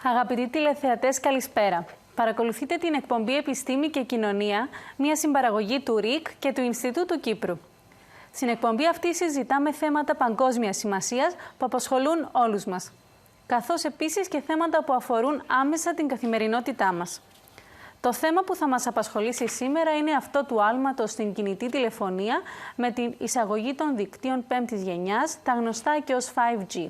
Αγαπητοί τηλεθεατές, καλησπέρα. Παρακολουθείτε την εκπομπή Επιστήμη και Κοινωνία, μια συμπαραγωγή του ΡΙΚ και του Ινστιτούτου Κύπρου. Στην εκπομπή αυτή συζητάμε θέματα παγκόσμιας σημασίας που απασχολούν όλους μας, καθώς επίσης και θέματα που αφορούν άμεσα την καθημερινότητά μας. Το θέμα που θα μας απασχολήσει σήμερα είναι αυτό του άλματος στην κινητή τηλεφωνία με την εισαγωγή των δικτύων πέμπτης γενιάς, τα γνωστά και ως 5G.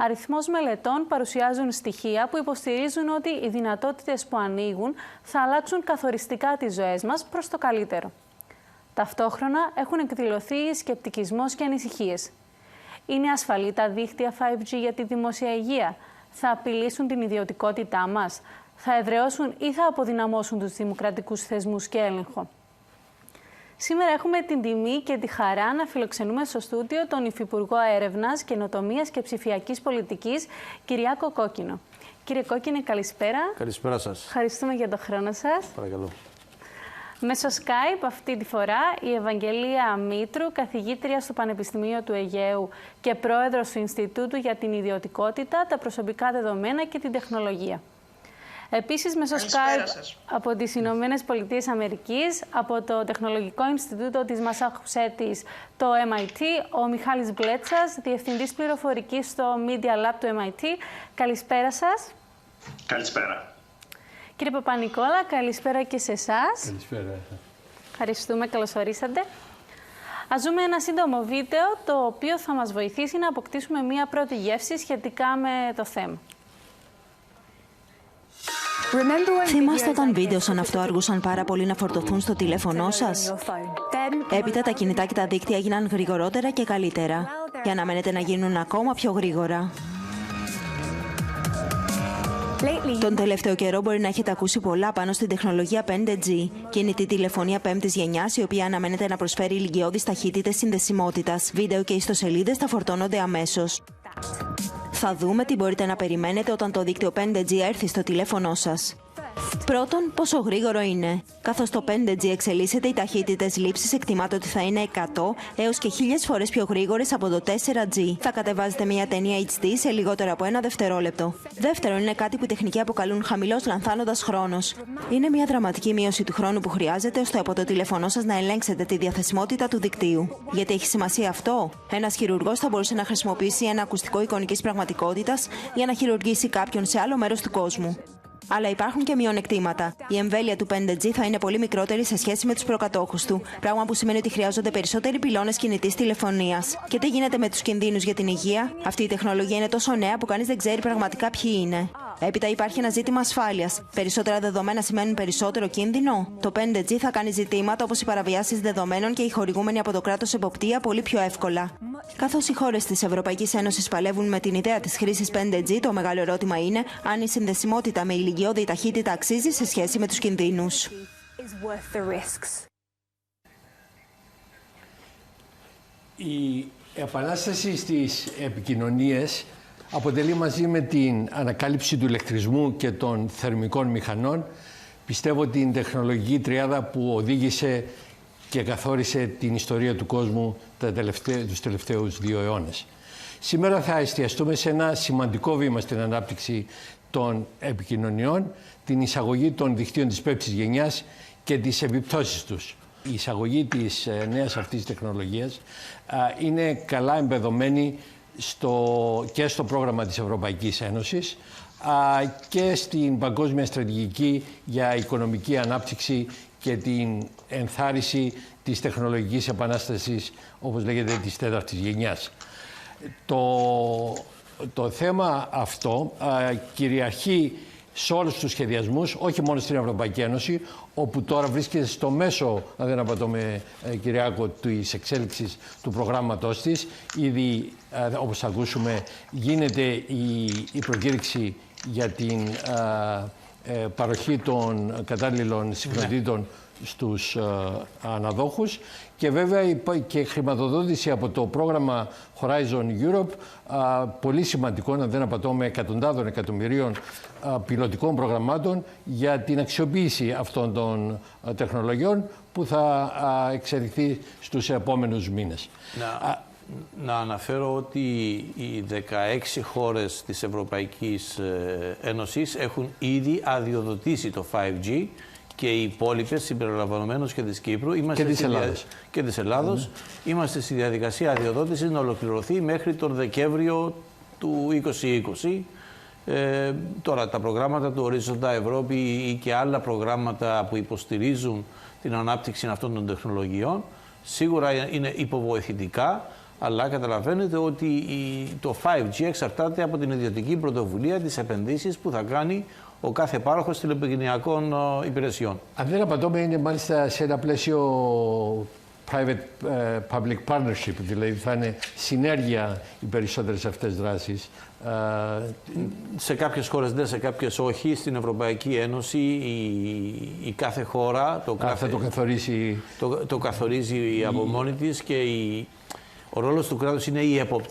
Αριθμός μελετών παρουσιάζουν στοιχεία που υποστηρίζουν ότι οι δυνατότητες που ανοίγουν θα αλλάξουν καθοριστικά τις ζωές μας προς το καλύτερο. Ταυτόχρονα έχουν εκδηλωθεί σκεπτικισμός και ανησυχίες. Είναι ασφαλή τα δίκτυα 5G για τη δημόσια υγεία? Θα απειλήσουν την ιδιωτικότητά μας? Θα εδραιώσουν ή θα αποδυναμώσουν τους δημοκρατικούς θεσμούς και έλεγχο? Σήμερα έχουμε την τιμή και τη χαρά να φιλοξενούμε στο στούντιο τον Υφυπουργό Έρευνας, Καινοτομίας και Ψηφιακής Πολιτικής, Κυριάκο Κόκκινο. Κύριε Κόκκινε, καλησπέρα. Καλησπέρα σας. Ευχαριστούμε για τον χρόνο σας. Παρακαλώ. Μέσω Skype αυτή τη φορά η Ευαγγελία Μήτρου, καθηγήτρια στο Πανεπιστημίο του Αιγαίου και πρόεδρος του Ινστιτούτου για την Ιδιωτικότητα, τα Προσωπικά Δεδομένα και την Τεχνολογία. Επίσης, μέσω Skype από τις Ηνωμένες Πολιτείες Αμερικής, από το Τεχνολογικό Ινστιτούτο της Μασαχουσέτης, το MIT, ο Μιχάλης Μπλέτσας, Διευθυντής Πληροφορικής στο Media Lab του MIT. Καλησπέρα σας. Καλησπέρα. Κύριε Παπα-Νικόλα, καλησπέρα και σε εσάς. Καλησπέρα. Ευχαριστούμε, καλώς ορίσατε. Ας δούμε ένα σύντομο βίντεο, το οποίο θα μας βοηθήσει να αποκτήσουμε μία πρώτη γεύση σχετικά με το θέμα. Θυμάστε όταν βίντεο σαν αυτό αργούσαν πάρα πολύ να φορτωθούν στο τηλέφωνό σας? Έπειτα τα κινητά και τα δίκτυα έγιναν γρηγορότερα και καλύτερα, και αναμένεται να γίνουν ακόμα πιο γρήγορα. Τον τελευταίο καιρό μπορεί να έχετε ακούσει πολλά πάνω στην τεχνολογία 5G, κινητή τηλεφωνία πέμπτης γενιάς, η οποία αναμένεται να προσφέρει ηλικιώδεις ταχύτητες συνδεσιμότητας. Βίντεο και ιστοσελίδες θα φορτώνονται αμέσως. Θα δούμε τι μπορείτε να περιμένετε όταν το δίκτυο 5G έρθει στο τηλέφωνό σας. Πρώτον, πόσο γρήγορο είναι. Καθώς το 5G εξελίσσεται, οι ταχύτητες λήψης εκτιμάται ότι θα είναι 100 έως και 1000 φορές πιο γρήγορες από το 4G. Θα κατεβάζετε μια ταινία HD σε λιγότερο από 1 δευτερόλεπτο. Δεύτερον, είναι κάτι που οι τεχνικοί αποκαλούν χαμηλός λανθάνοντας χρόνος. Είναι μια δραματική μείωση του χρόνου που χρειάζεται ώστε από το τηλέφωνό σας να ελέγξετε τη διαθεσιμότητα του δικτύου. Γιατί έχει σημασία αυτό? Ένας χειρουργός θα μπορούσε να χρησιμοποιήσει ένα ακουστικό εικονικής πραγματικότητας για να χειρουργήσει κάποιον σε άλλο μέρος του κόσμου. Αλλά υπάρχουν και μειονεκτήματα. Η εμβέλεια του 5G θα είναι πολύ μικρότερη σε σχέση με τους προκατόχους του, πράγμα που σημαίνει ότι χρειάζονται περισσότεροι πυλώνες κινητής τηλεφωνίας. Και τι γίνεται με τους κινδύνους για την υγεία? Αυτή η τεχνολογία είναι τόσο νέα που κανείς δεν ξέρει πραγματικά ποιοι είναι. Έπειτα υπάρχει ένα ζήτημα ασφάλειας. Περισσότερα δεδομένα σημαίνουν περισσότερο κίνδυνο? Το 5G θα κάνει ζητήματα όπως οι παραβιάσεις δεδομένων και η χορηγούμενη από το κράτος εποπτεία πολύ πιο εύκολα. Καθώς οι χώρες της Ευρωπαϊκής Ένωσης παλεύουν με την ιδέα της χρήσης 5G, το μεγάλο ερώτημα είναι αν η συνδεσιμότητα με ηλικιώδη ταχύτητα αξίζει σε σχέση με τους κινδύνους. Η επανάσταση στις επικοινωνίες αποτελεί, μαζί με την ανακάλυψη του ηλεκτρισμού και των θερμικών μηχανών, πιστεύω, την τεχνολογική τριάδα που οδήγησε και καθόρισε την ιστορία του κόσμου τους τελευταίους 2 αιώνες. Σήμερα θα εστιαστούμε σε ένα σημαντικό βήμα στην ανάπτυξη των επικοινωνιών, την εισαγωγή των δικτύων της πέμπτης γενιάς και τις επιπτώσεις τους. Η εισαγωγή της νέας αυτής τεχνολογίας είναι καλά εμπεδομένη και στο πρόγραμμα της Ευρωπαϊκής Ένωσης και στην παγκόσμια στρατηγική για οικονομική ανάπτυξη και την ενθάρρυνση της τεχνολογικής επανάστασης, όπως λέγεται, της τέταρτης γενιάς. Το θέμα αυτό κυριαρχεί σε όλους τους σχεδιασμούς, όχι μόνο στην Ευρωπαϊκή Ένωση, όπου τώρα βρίσκεται στο μέσο, αν δεν απατώμε, Κυριάκο, της εξέλιξης του προγράμματός της. Ήδη, όπως θα ακούσουμε, γίνεται η προκήρυξη για την παροχή των κατάλληλων συχνοτήτων στους αναδόχους και βέβαια και χρηματοδότηση από το πρόγραμμα Horizon Europe πολύ σημαντικών, αν δεν απατώμε, εκατοντάδων εκατομμυρίων πιλωτικών προγραμμάτων για την αξιοποίηση αυτών των τεχνολογιών που θα εξελιχθεί στους επόμενους μήνες. Να αναφέρω ότι οι 16 χώρες της Ευρωπαϊκής Ένωσης έχουν ήδη αδειοδοτήσει το 5G και οι υπόλοιπες, συμπεριλαμβανομένως και της Κύπρου και της Ελλάδος, είμαστε στη διαδικασία αδειοδότησης να ολοκληρωθεί μέχρι τον Δεκέμβριο του 2020. Τώρα τα προγράμματα του Ορίζοντα Ευρώπη ή και άλλα προγράμματα που υποστηρίζουν την ανάπτυξη αυτών των τεχνολογιών σίγουρα είναι υποβοηθητικά, αλλά καταλαβαίνετε ότι το 5G εξαρτάται από την ιδιωτική πρωτοβουλία, τις επενδύσεις που θα κάνει ο κάθε πάροχος τηλεπικοινωνιακών υπηρεσιών. Αν δεν απατώμε, είναι μάλιστα σε ένα πλαίσιο private-public partnership, δηλαδή θα είναι συνέργεια οι περισσότερες αυτές δράσεις. Σε κάποιες χώρες ναι, σε κάποιες όχι. Στην Ευρωπαϊκή Ένωση η κάθε χώρα το καθορίζει από μόνη της και ο ρόλος του κράτους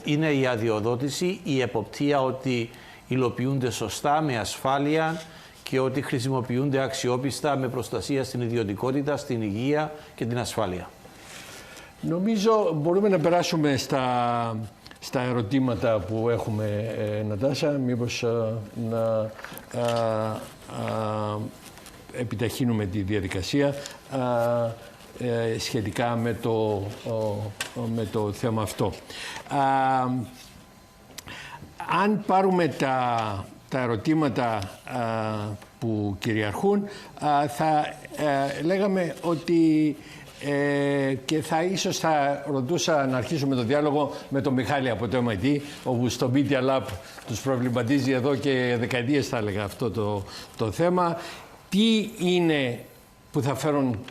είναι η αδειοδότηση, η εποπτεία ότι υλοποιούνται σωστά, με ασφάλεια και ότι χρησιμοποιούνται αξιόπιστα με προστασία στην ιδιωτικότητα, στην υγεία και την ασφάλεια. Νομίζω μπορούμε να περάσουμε στα ερωτήματα που έχουμε, Νατάσα. Μήπως να επιταχύνουμε τη διαδικασία σχετικά με το θέμα αυτό. Αν πάρουμε τα ερωτήματα που κυριαρχούν, θα λέγαμε ότι και ίσως θα ρωτούσα να αρχίσουμε το διάλογο με τον Μιχάλη από το MIT, όπου στο Media Lab τους προβληματίζει εδώ και δεκαετίες, θα έλεγα, αυτό το θέμα. Τι είναι που θα φέρουν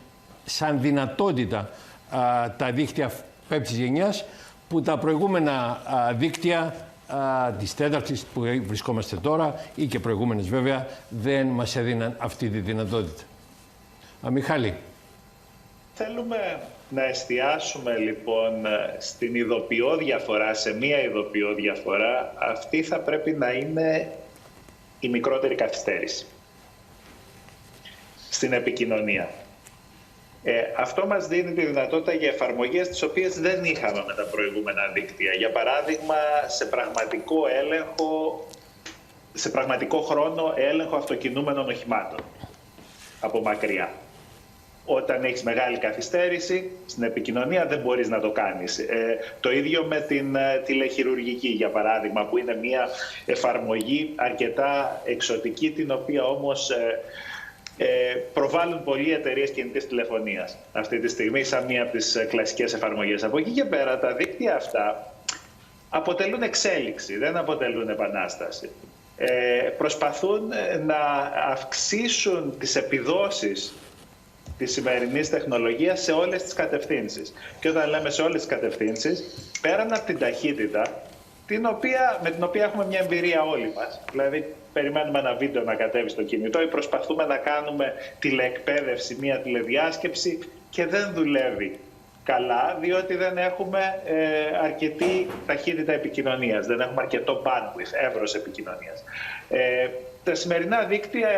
σαν δυνατότητα τα δίκτυα πέμπτης γενιάς, που τα προηγούμενα δίκτυα της τέταρτης που βρισκόμαστε τώρα ή και προηγούμενες βέβαια δεν μας έδιναν αυτή τη δυνατότητα. Μιχάλη. Θέλουμε να εστιάσουμε λοιπόν στην ειδοποιώ διαφορά, σε μία ειδοποιώ διαφορά. Αυτή θα πρέπει να είναι η μικρότερη καθυστέρηση στην επικοινωνία. Αυτό μας δίνει τη δυνατότητα για εφαρμογές τις οποίες δεν είχαμε με τα προηγούμενα δίκτυα. Για παράδειγμα, σε πραγματικό χρόνο έλεγχο αυτοκινούμενων οχημάτων από μακριά. Όταν έχεις μεγάλη καθυστέρηση στην επικοινωνία δεν μπορείς να το κάνεις. Το ίδιο με την τηλεχειρουργική, για παράδειγμα, που είναι μια εφαρμογή αρκετά εξωτική, την οποία όμως προβάλλουν πολλοί εταιρείες κινητής τηλεφωνίας αυτή τη στιγμή σαν μία από τις κλασικές εφαρμογές. Από εκεί και πέρα τα δίκτυα αυτά αποτελούν εξέλιξη, δεν αποτελούν επανάσταση. Προσπαθούν να αυξήσουν τις επιδόσεις της σημερινής τεχνολογίας σε όλες τις κατευθύνσεις. Και όταν λέμε σε όλες τις κατευθύνσεις, πέραν από την ταχύτητα, με την οποία έχουμε μια εμπειρία όλοι μας, δηλαδή περιμένουμε ένα βίντεο να κατέβει στο κινητό ή προσπαθούμε να κάνουμε τηλεεκπαίδευση, μια τηλεδιάσκεψη και δεν δουλεύει καλά, διότι δεν έχουμε αρκετή ταχύτητα επικοινωνίας, δεν έχουμε αρκετό bandwidth, εύρος επικοινωνίας. Τα σημερινά δίκτυα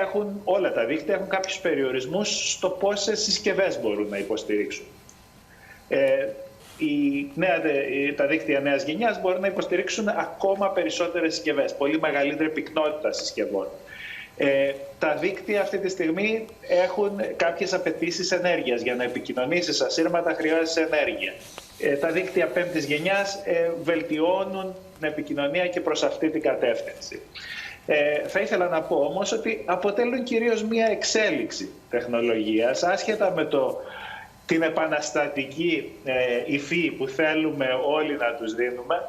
όλα τα δίκτυα έχουν κάποιους περιορισμούς στο πόσες συσκευές μπορούν να υποστηρίξουν. Τα δίκτυα νέας γενιάς μπορούν να υποστηρίξουν ακόμα περισσότερες συσκευές, πολύ μεγαλύτερη πυκνότητα συσκευών. Τα δίκτυα αυτή τη στιγμή έχουν κάποιες απαιτήσεις ενέργειας. Για να επικοινωνήσεις ασύρματα χρειάζεσαι ενέργεια. Τα δίκτυα πέμπτης γενιάς βελτιώνουν την επικοινωνία και προς αυτή την κατεύθυνση. Θα ήθελα να πω όμως ότι αποτελούν κυρίως μια εξέλιξη τεχνολογίας, άσχετα με την επαναστατική υφή που θέλουμε όλοι να τους δίνουμε,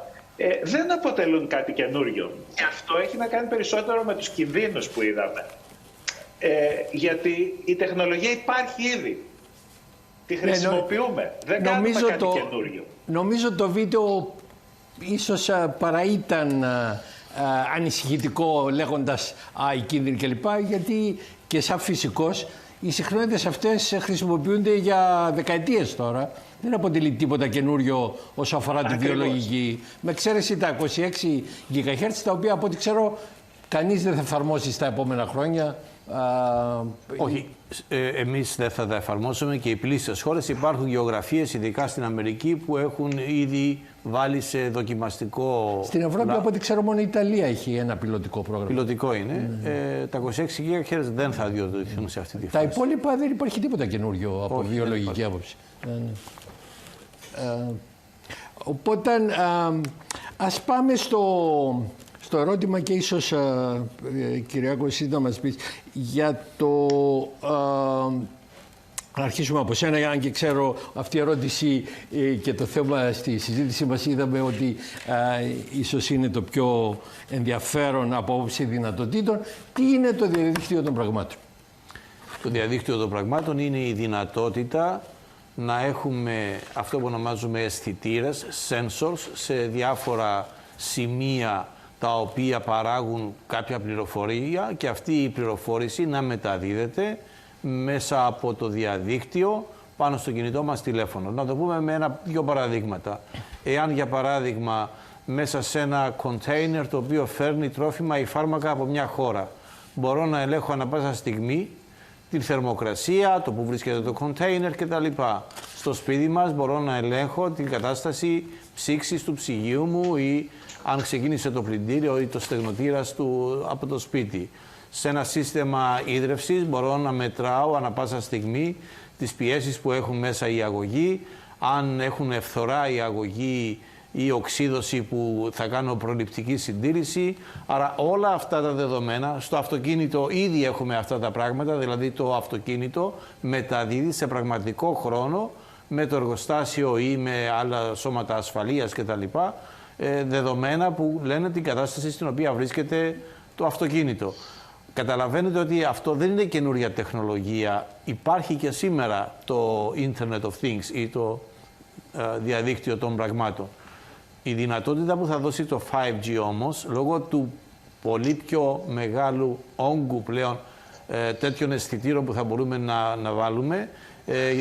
δεν αποτελούν κάτι καινούριο. Και αυτό έχει να κάνει περισσότερο με τους κινδύνους που είδαμε. Γιατί η τεχνολογία υπάρχει ήδη. Τη χρησιμοποιούμε. Δεν κάνουμε κάτι καινούριο. Νομίζω το βίντεο ίσως παρά ήταν ανησυχητικό, λέγοντας οι κίνδυνοι κλπ. Γιατί και σαν φυσικός οι συχνότητες αυτές χρησιμοποιούνται για δεκαετίες τώρα. Δεν αποτελεί τίποτα καινούριο όσο αφορά τη βιολογική. Με εξαίρεση τα 26 GHz, τα οποία από ό,τι ξέρω κανείς δεν θα εφαρμόσει στα επόμενα χρόνια. Όχι, εμείς δεν θα τα εφαρμόσουμε και οι πλήσιες χώρες. Υπάρχουν γεωγραφίες, ειδικά στην Αμερική, που έχουν ήδη βάλει σε δοκιμαστικό... Στην Ευρώπη, από ό,τι ξέρω, μόνο η Ιταλία έχει ένα πιλωτικό πρόγραμμα. Πιλωτικό είναι. Τα 26 GHz δεν θα αδειοδοτηθούν σε αυτή τη φάση. Τα υπόλοιπα δεν υπάρχει τίποτα καινούριο από βιολογική άποψη. Οπότε, ας πάμε στο ερώτημα και ίσως, Κυριάκο, εσύ να μας πεις για το... Να αρχίσουμε από σένα, αν και ξέρω αυτή η ερώτηση και το θέμα στη συζήτηση μας είδαμε ότι ίσως είναι το πιο ενδιαφέρον από άποψη δυνατοτήτων. Τι είναι το διαδίκτυο των πραγμάτων? Το διαδίκτυο των πραγμάτων είναι η δυνατότητα να έχουμε αυτό που ονομάζουμε αισθητήρες, sensors, σε διάφορα σημεία τα οποία παράγουν κάποια πληροφορία και αυτή η πληροφόρηση να μεταδίδεται μέσα από το διαδίκτυο πάνω στο κινητό μας τηλέφωνο. Να το πούμε με δύο παραδείγματα. Εάν για παράδειγμα μέσα σε ένα κοντέινερ το οποίο φέρνει τρόφιμα ή φάρμακα από μια χώρα, μπορώ να ελέγχω ανά πάσα στιγμή την θερμοκρασία, το που βρίσκεται το κοντέινερ κτλ. Στο σπίτι μας μπορώ να ελέγχω την κατάσταση ψήξης του ψυγείου μου ή αν ξεκίνησε το πλυντήριο ή το στεγνοτήρας του από το σπίτι. Σε ένα σύστημα ίδρευσης μπορώ να μετράω ανα πάσα στιγμή τις πιέσεις που έχουν μέσα οι αγωγοί, αν έχουν ευθορά η αγωγή ή οξύδωση που θα κάνω προληπτική συντήρηση. Άρα όλα αυτά τα δεδομένα, στο αυτοκίνητο ήδη έχουμε αυτά τα πράγματα, δηλαδή το αυτοκίνητο μεταδίδει σε πραγματικό χρόνο με το εργοστάσιο ή με άλλα σώματα ασφαλείας κτλ. Δεδομένα που λένε την κατάσταση στην οποία βρίσκεται το αυτοκίνητο. Καταλαβαίνετε ότι αυτό δεν είναι καινούρια τεχνολογία. Υπάρχει και σήμερα το Internet of Things ή το διαδίκτυο των πραγμάτων. Η δυνατότητα που θα δώσει το 5G όμως, λόγω του πολύ πιο μεγάλου όγκου πλέον τέτοιων αισθητήρων που θα μπορούμε να βάλουμε,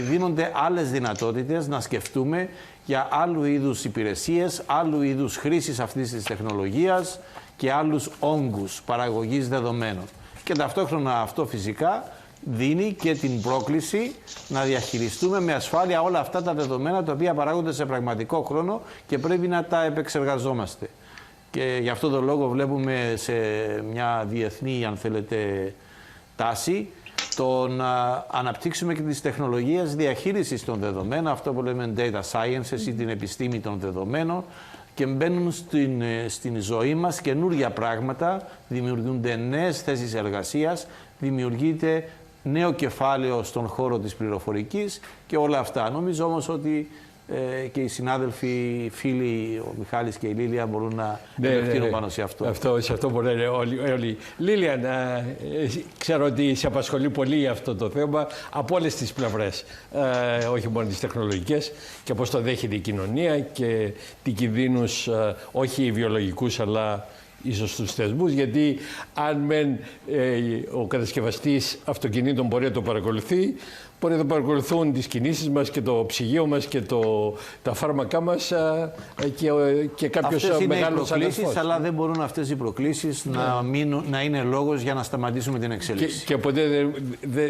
δίνονται άλλες δυνατότητες να σκεφτούμε για άλλου είδους υπηρεσίες, άλλου είδους χρήσης αυτής της τεχνολογίας και άλλους όγκους παραγωγής δεδομένων. Και ταυτόχρονα αυτό φυσικά δίνει και την πρόκληση να διαχειριστούμε με ασφάλεια όλα αυτά τα δεδομένα τα οποία παράγονται σε πραγματικό χρόνο και πρέπει να τα επεξεργαζόμαστε. Και γι' αυτό τον λόγο βλέπουμε σε μια διεθνή, αν θέλετε, τάση το να αναπτύξουμε και τις τεχνολογίες διαχείρισης των δεδομένων, αυτό που λέμε data sciences ή την επιστήμη των δεδομένων, και μπαίνουν στην ζωή μας καινούργια πράγματα, δημιουργούνται νέες θέσεις εργασίας, δημιουργείται νέο κεφάλαιο στον χώρο της πληροφορικής και όλα αυτά. Νομίζω όμως ότι και οι συνάδελφοι, οι φίλοι, ο Μιχάλης και η Λίλια μπορούν να επεκτείνουν πάνω σε αυτό. Σε αυτό μπορούν όλοι. Λίλια, ξέρω ότι σε απασχολεί πολύ αυτό το θέμα από όλες τις πλευρές, όχι μόνο τις τεχνολογικές, και πώς το δέχεται η κοινωνία και τι κινδύνους, όχι βιολογικούς, αλλά ίσως στους θεσμούς, γιατί αν ο κατασκευαστής αυτοκινήτων μπορεί να το παρακολουθεί, μπορεί να παρακολουθούν τις κινήσεις μας και το ψυγείο μας και τα φάρμακά μας και κάποιος μεγάλος προκλήσεις, αλλά δεν μπορούν αυτές οι προκλήσεις να είναι λόγος για να σταματήσουμε την εξέλιξη. Και ποτέ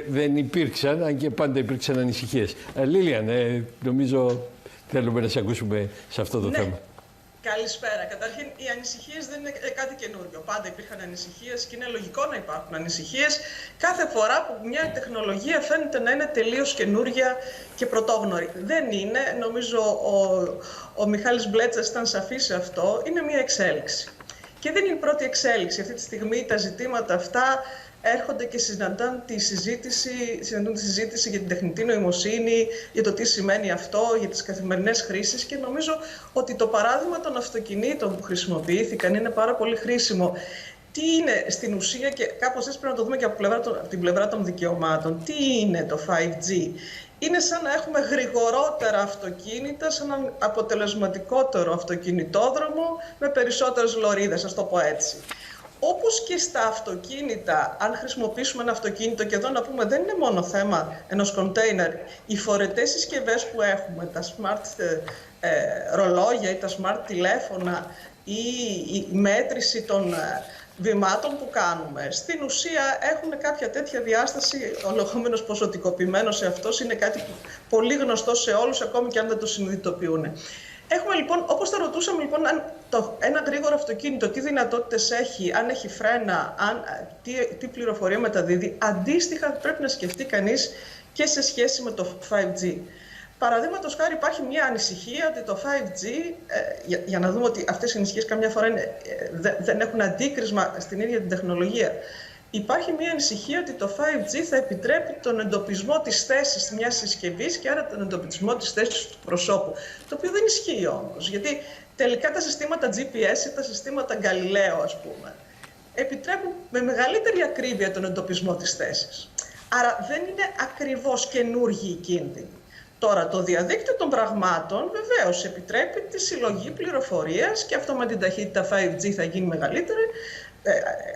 δεν υπήρξαν, αν και πάντα υπήρξαν ανησυχίες. Λίλιαν, νομίζω θέλουμε να σε ακούσουμε σε αυτό το θέμα. Καλησπέρα. Καταρχήν, οι ανησυχίες δεν είναι κάτι καινούριο. Πάντα υπήρχαν ανησυχίες και είναι λογικό να υπάρχουν ανησυχίες κάθε φορά που μια τεχνολογία φαίνεται να είναι τελείως καινούρια και πρωτόγνωρη. Δεν είναι. Νομίζω ο Μιχάλης Μπλέτσας ήταν σαφής σε αυτό. Είναι μια εξέλιξη. Και δεν είναι η πρώτη εξέλιξη. Αυτή τη στιγμή τα ζητήματα αυτά έρχονται και συναντούν τη συζήτηση για την τεχνητή νοημοσύνη, για το τι σημαίνει αυτό, για τις καθημερινές χρήσεις, και νομίζω ότι το παράδειγμα των αυτοκινήτων που χρησιμοποιήθηκαν είναι πάρα πολύ χρήσιμο. Τι είναι στην ουσία, και κάπως έτσι πρέπει να το δούμε και από την πλευρά των δικαιωμάτων, τι είναι το 5G. Είναι σαν να έχουμε γρηγορότερα αυτοκίνητα, σαν έναν αποτελεσματικότερο αυτοκινητόδρομο με περισσότερες λωρίδες, ας το πω έτσι. Όπως και στα αυτοκίνητα, αν χρησιμοποιήσουμε ένα αυτοκίνητο, και εδώ να πούμε δεν είναι μόνο θέμα ενός κοντέινερ, οι φορετές συσκευές που έχουμε, τα smart ρολόγια ή τα smart τηλέφωνα ή η μέτρηση των βημάτων που κάνουμε στην ουσία έχουν κάποια τέτοια διάσταση. Ο λεγόμενος ποσοτικοποιημένος εαυτός είναι κάτι πολύ γνωστό σε όλους, ακόμη και αν δεν το συνειδητοποιούν. Έχουμε λοιπόν, όπως θα ρωτούσαμε λοιπόν, αν ένα γρήγορο αυτοκίνητο τι δυνατότητες έχει, αν έχει φρένα, τι πληροφορία μεταδίδει, αντίστοιχα πρέπει να σκεφτεί κανείς και σε σχέση με το 5G. Παραδείγματος χάρη υπάρχει μια ανησυχία ότι το 5G, για να δούμε ότι αυτές οι ανησυχίες καμιά φορά δεν έχουν αντίκρισμα στην ίδια την τεχνολογία. Υπάρχει μια ανησυχία ότι το 5G θα επιτρέπει τον εντοπισμό της θέσης μιας συσκευής και άρα τον εντοπισμό της θέσης του προσώπου. Το οποίο δεν ισχύει όμως, γιατί τελικά τα συστήματα GPS ή τα συστήματα Galileo, ας πούμε, επιτρέπουν με μεγαλύτερη ακρίβεια τον εντοπισμό της θέσης. Άρα δεν είναι ακριβώς καινούργιοι οι κίνδυνοι. Τώρα, το διαδίκτυο των πραγμάτων βεβαίως επιτρέπει τη συλλογή πληροφορίας και αυτό με την ταχύτητα 5G θα γίνει μεγαλύτερη,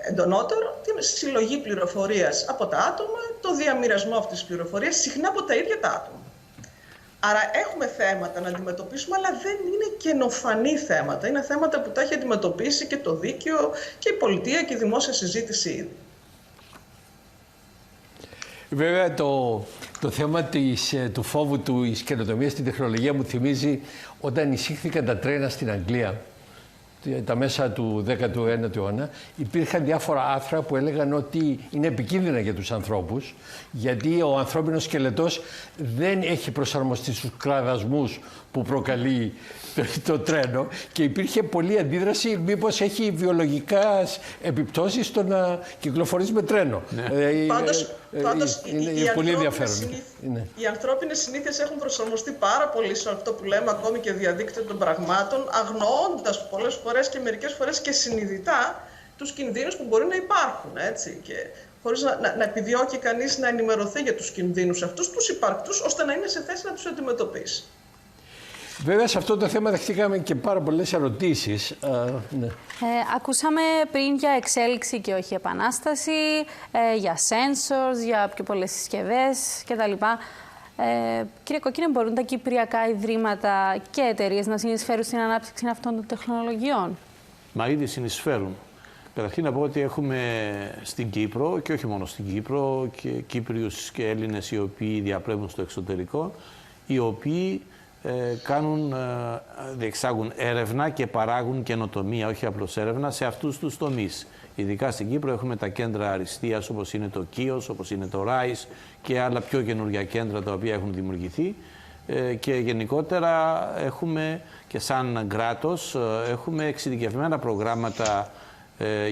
εντονότερο, την συλλογή πληροφορίας από τα άτομα, το διαμοιρασμό αυτής της πληροφορίας, συχνά από τα ίδια τα άτομα. Άρα έχουμε θέματα να αντιμετωπίσουμε, αλλά δεν είναι καινοφανή θέματα. Είναι θέματα που τα έχει αντιμετωπίσει και το δίκαιο και η πολιτεία και η δημόσια συζήτηση ήδη. Βέβαια, το θέμα του φόβου της καινοτομίας στην τεχνολογία μου θυμίζει όταν εισήχθηκαν τα τρένα στην Αγγλία, τα μέσα του 19ου αιώνα, υπήρχαν διάφορα άρθρα που έλεγαν ότι είναι επικίνδυνα για τους ανθρώπους, γιατί ο ανθρώπινος σκελετός δεν έχει προσαρμοστεί στους κραδασμούς που προκαλεί το τρένο και υπήρχε πολλή αντίδραση μήπως έχει βιολογικά επιπτώσεις στο να κυκλοφορείς με τρένο. Ναι. Πάντως είναι πολύ ενδιαφέρον. Οι ανθρώπινες συνήθειες έχουν προσαρμοστεί πάρα πολύ σε αυτό που λέμε ακόμη και διαδίκτυο των πραγμάτων, αγνοώντας πολλές φορές και μερικές φορές και συνειδητά τους κινδύνους που μπορεί να υπάρχουν, έτσι, και χωρίς να επιδιώκει κανείς να ενημερωθεί για τους κινδύνους αυτούς, τους υπαρκτούς, ώστε να είναι σε θέση να τους αντιμετωπίσει. Βέβαια, σε αυτό το θέμα δεχτήκαμε και πάρα πολλές ερωτήσεις. Ναι. Ακούσαμε πριν για εξέλιξη και όχι επανάσταση, για sensors, για πιο πολλές συσκευές κτλ. Κύριε Κόκκινε, μπορούν τα κυπριακά ιδρύματα και εταιρείες να συνεισφέρουν στην ανάπτυξη αυτών των τεχνολογιών? Μα ήδη συνεισφέρουν. Καταρχήν να πω ότι έχουμε στην Κύπρο, και όχι μόνο στην Κύπρο, και Κύπριους και Έλληνες οι οποίοι διαπρέπουν στο εξωτερικό, οι οποίοι διεξάγουν έρευνα και παράγουν καινοτομία, όχι απλώς έρευνα, σε αυτούς τους τομείς. Ειδικά στην Κύπρο έχουμε τα κέντρα αριστείας όπως είναι το ΚΙΟΣ, όπως είναι το ΡΑΙΣ και άλλα πιο καινούργια κέντρα τα οποία έχουν δημιουργηθεί και γενικότερα έχουμε και σαν κράτος έχουμε εξειδικευμένα προγράμματα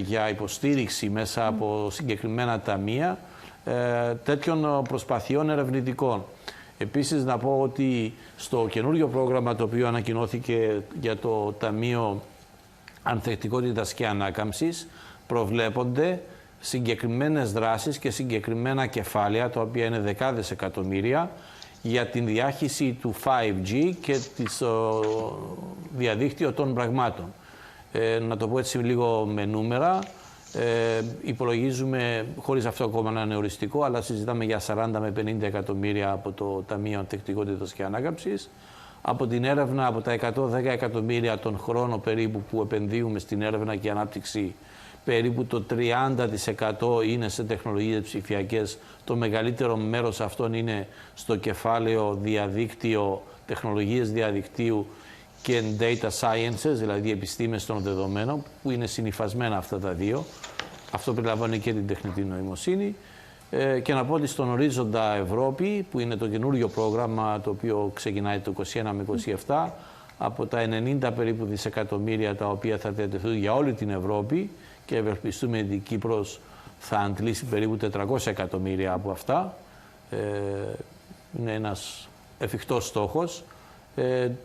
για υποστήριξη μέσα από συγκεκριμένα ταμεία τέτοιων προσπαθειών ερευνητικών. Επίσης να πω ότι στο καινούριο πρόγραμμα το οποίο ανακοινώθηκε για το Ταμείο Ανθεκτικότητας και Ανάκαμψης προβλέπονται συγκεκριμένες δράσεις και συγκεκριμένα κεφάλαια, τα οποία είναι δεκάδες εκατομμύρια, για την διάχυση του 5G και το διαδίκτυο των πραγμάτων. Να το πω έτσι λίγο με νούμερα. Υπολογίζουμε, χωρίς αυτό ακόμα να είναι οριστικό, αλλά συζητάμε για 40 με 50 εκατομμύρια από το Ταμείο Ανθεκτικότητας και Ανάκαμψης. Από την έρευνα, από τα 110 εκατομμύρια τον χρόνο περίπου που επενδύουμε στην έρευνα και ανάπτυξη, περίπου το 30% είναι σε τεχνολογίες ψηφιακές. Το μεγαλύτερο μέρος αυτών είναι στο κεφάλαιο διαδίκτυο, τεχνολογίες διαδικτύου και data sciences, δηλαδή επιστήμες των δεδομένων, που είναι συνυφασμένα αυτά τα δύο. Αυτό περιλαμβάνει και την τεχνητή νοημοσύνη. Και να πω ότι στον ορίζοντα Ευρώπη, που είναι το καινούριο πρόγραμμα το οποίο ξεκινάει το 2021 με 2027, από τα 90 περίπου δισεκατομμύρια τα οποία θα διατεθούν για όλη την Ευρώπη, και ευελπιστούμε ότι η Κύπρος θα αντλήσει περίπου 400 εκατομμύρια από αυτά. Είναι ένας εφικτός στόχος.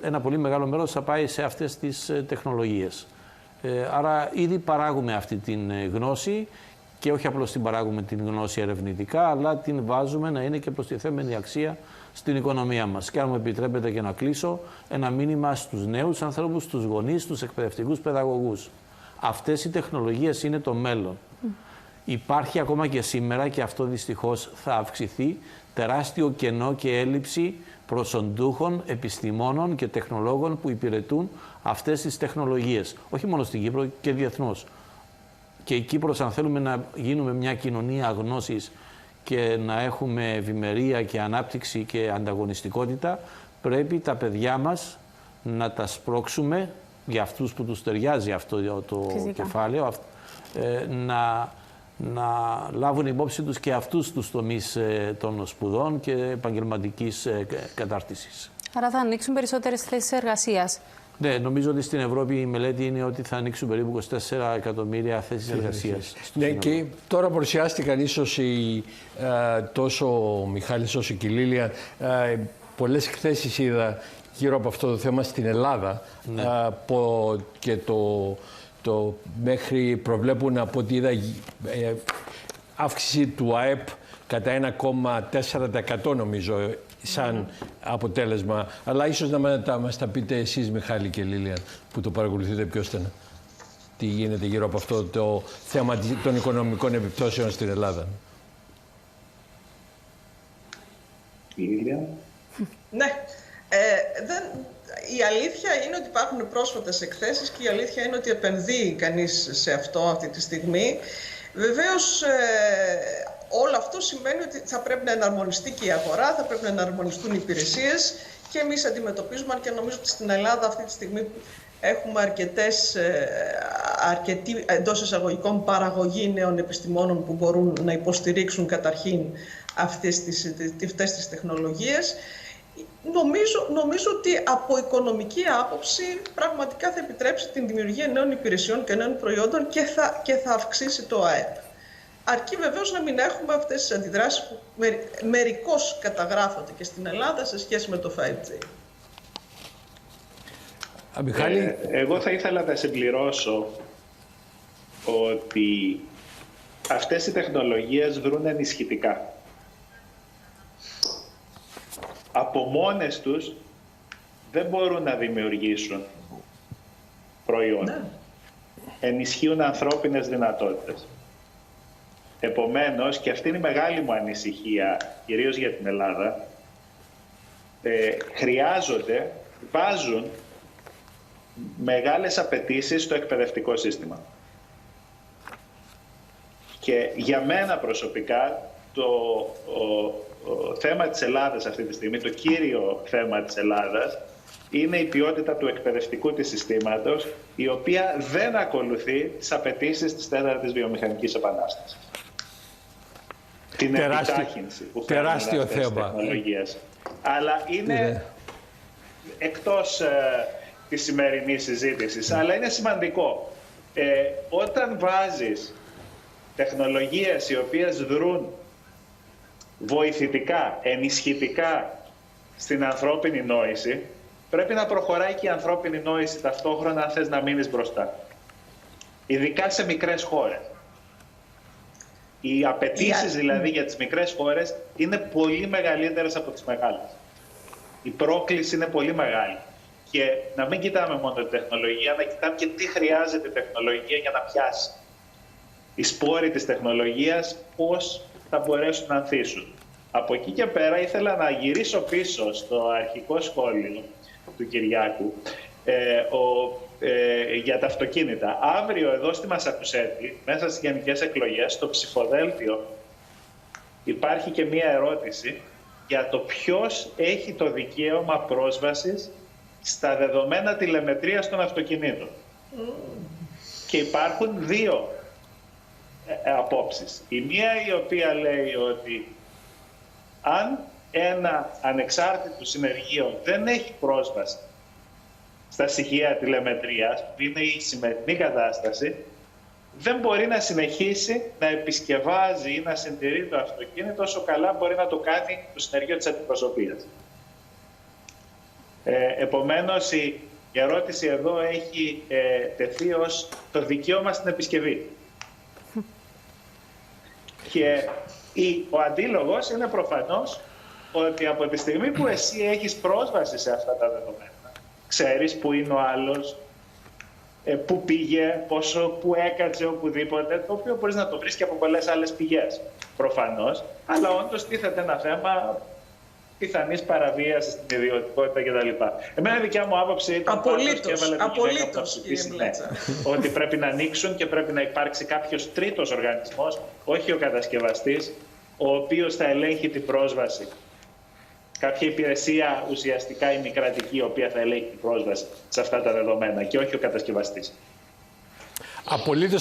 Ένα πολύ μεγάλο μέρος θα πάει σε αυτές τις τεχνολογίες. Άρα ήδη παράγουμε αυτή την γνώση και όχι απλώς την παράγουμε την γνώση ερευνητικά, αλλά την βάζουμε να είναι και προστιθέμενη αξία στην οικονομία μας. Και αν μου επιτρέπετε και να κλείσω, ένα μήνυμα στους νέους ανθρώπους, στους γονείς, στους εκπαιδευτικούς παιδαγωγούς. Αυτές οι τεχνολογίες είναι το μέλλον. Υπάρχει ακόμα και σήμερα, και αυτό δυστυχώς θα αυξηθεί, τεράστιο κενό και έλλειψη προσοντούχων, επιστημόνων και τεχνολόγων που υπηρετούν αυτές τις τεχνολογίες. Όχι μόνο στην Κύπρο και διεθνώς. Και η Κύπρος, αν θέλουμε να γίνουμε μια κοινωνία γνώσης και να έχουμε ευημερία και ανάπτυξη και ανταγωνιστικότητα, πρέπει τα παιδιά μας να τα σπρώξουμε, για αυτούς που τους ταιριάζει αυτό το κεφάλαιο, να λάβουν υπόψη τους και αυτούς τους τομείς των σπουδών και επαγγελματικής κατάρτισης. Άρα θα ανοίξουν περισσότερες θέσεις εργασίας. Ναι, νομίζω ότι στην Ευρώπη η μελέτη είναι ότι θα ανοίξουν περίπου 24 εκατομμύρια θέσεις εργασίας. Ναι, και τώρα παρουσιάστηκαν ίσως τόσο ο Μιχάλης όσο και η Λίλια, πολλές εκθέσεις είδα γύρω από αυτό το θέμα στην Ελλάδα, ναι. Και το μέχρι προβλέπουν, από ό,τι είδα, αύξηση του ΑΕΠ κατά 1,4% νομίζω σαν αποτέλεσμα. Αλλά ίσως να μας τα πείτε εσείς, Μιχάλη και Λίλια, που το παρακολουθείτε πιο στενά. Τι γίνεται γύρω από αυτό το θέμα των οικονομικών επιπτώσεων στην Ελλάδα. Λίλια. Ναι. Η αλήθεια είναι ότι υπάρχουν πρόσφατες εκθέσεις και η αλήθεια είναι ότι επενδύει κανείς σε αυτό αυτή τη στιγμή. Βεβαίως, όλο αυτό σημαίνει ότι θα πρέπει να εναρμονιστεί και η αγορά, θα πρέπει να εναρμονιστούν οι υπηρεσίες και εμείς αντιμετωπίζουμε, αν και νομίζω ότι στην Ελλάδα αυτή τη στιγμή έχουμε αρκετή εντός εισαγωγικών παραγωγή νέων επιστημόνων που μπορούν να υποστηρίξουν καταρχήν αυτές τις τεχνολογίες. Νομίζω ότι από οικονομική άποψη πραγματικά θα επιτρέψει την δημιουργία νέων υπηρεσιών και νέων προϊόντων και θα αυξήσει το ΑΕΠ. Αρκεί βεβαίως να μην έχουμε αυτές τις αντιδράσεις που μερικώς καταγράφονται και στην Ελλάδα σε σχέση με το 5G. Εγώ θα ήθελα να συμπληρώσω ότι αυτές οι τεχνολογίες δρούν ενισχυτικά. Από μόνες τους δεν μπορούν να δημιουργήσουν προϊόντα. Ναι. Ενισχύουν ανθρώπινες δυνατότητες. Επομένως, και αυτή είναι η μεγάλη μου ανησυχία, κυρίως για την Ελλάδα, βάζουν μεγάλες απαιτήσεις στο εκπαιδευτικό σύστημα. Και για μένα προσωπικά το θέμα της Ελλάδας αυτή τη στιγμή, το κύριο θέμα της Ελλάδας, είναι η ποιότητα του εκπαιδευτικού της συστήματος, η οποία δεν ακολουθεί τις απαιτήσεις της 4ης βιομηχανικής επανάστασης. Την επιτάχυνση που φέρνουν αυτές τις τεχνολογίες. Αλλά είναι εκτός της σημερινής συζήτησης, αλλά είναι σημαντικό. Όταν βάζεις τεχνολογίες οι οποίες δρούν βοηθητικά, ενισχυτικά στην ανθρώπινη νόηση, πρέπει να προχωράει και η ανθρώπινη νόηση ταυτόχρονα αν θες να μείνεις μπροστά. Ειδικά σε μικρές χώρες. Οι απαιτήσεις δηλαδή για τις μικρές χώρες είναι πολύ μεγαλύτερες από τις μεγάλες. Η πρόκληση είναι πολύ μεγάλη. Και να μην κοιτάμε μόνο τη τεχνολογία, να κοιτάμε και τι χρειάζεται η τεχνολογία για να πιάσει. Οι σπόροι της τεχνολογίας πώς θα μπορέσουν να ανθίσουν. Από εκεί και πέρα ήθελα να γυρίσω πίσω στο αρχικό σχόλιο του Κυριάκου για τα αυτοκίνητα. Αύριο εδώ στη Μασακουσέτη, μέσα στις γενικές εκλογές, στο ψηφοδέλτιο υπάρχει και μία ερώτηση για το ποιος έχει το δικαίωμα πρόσβασης στα δεδομένα τηλεμετρίας των αυτοκινήτων. Και υπάρχουν δύο απόψεις. Η μία η οποία λέει ότι αν ένα ανεξάρτητο συνεργείο δεν έχει πρόσβαση στα στοιχεία τηλεμετρίας, που είναι η σημερινή κατάσταση, δεν μπορεί να συνεχίσει να επισκευάζει ή να συντηρεί το αυτοκίνητο όσο καλά μπορεί να το κάνει το συνεργείο της αντιπροσωπείας. Επομένως, η ερώτηση εδώ έχει τεθεί ως το δικαίωμα στην επισκευή. Και ο αντίλογος είναι προφανώς ότι από τη στιγμή που εσύ έχεις πρόσβαση σε αυτά τα δεδομένα, ξέρεις που είναι ο άλλος, που πήγε, που έκατσε, οπουδήποτε, το οποίο μπορείς να το βρεις και από πολλές άλλες πηγές, προφανώς, αλλά όντως τίθεται ένα θέμα πιθανής παραβίασης στην ιδιωτικότητα κτλ. Εμένα η δικιά μου άποψη ήταν απολύτως, ότι πρέπει να ανοίξουν και πρέπει να υπάρξει κάποιος τρίτος οργανισμός, όχι ο κατασκευαστής, ο οποίος θα ελέγχει την πρόσβαση. Κάποια υπηρεσία ουσιαστικά ημικρατική, η οποία θα ελέγχει την πρόσβαση σε αυτά τα δεδομένα και όχι ο κατασκευαστής.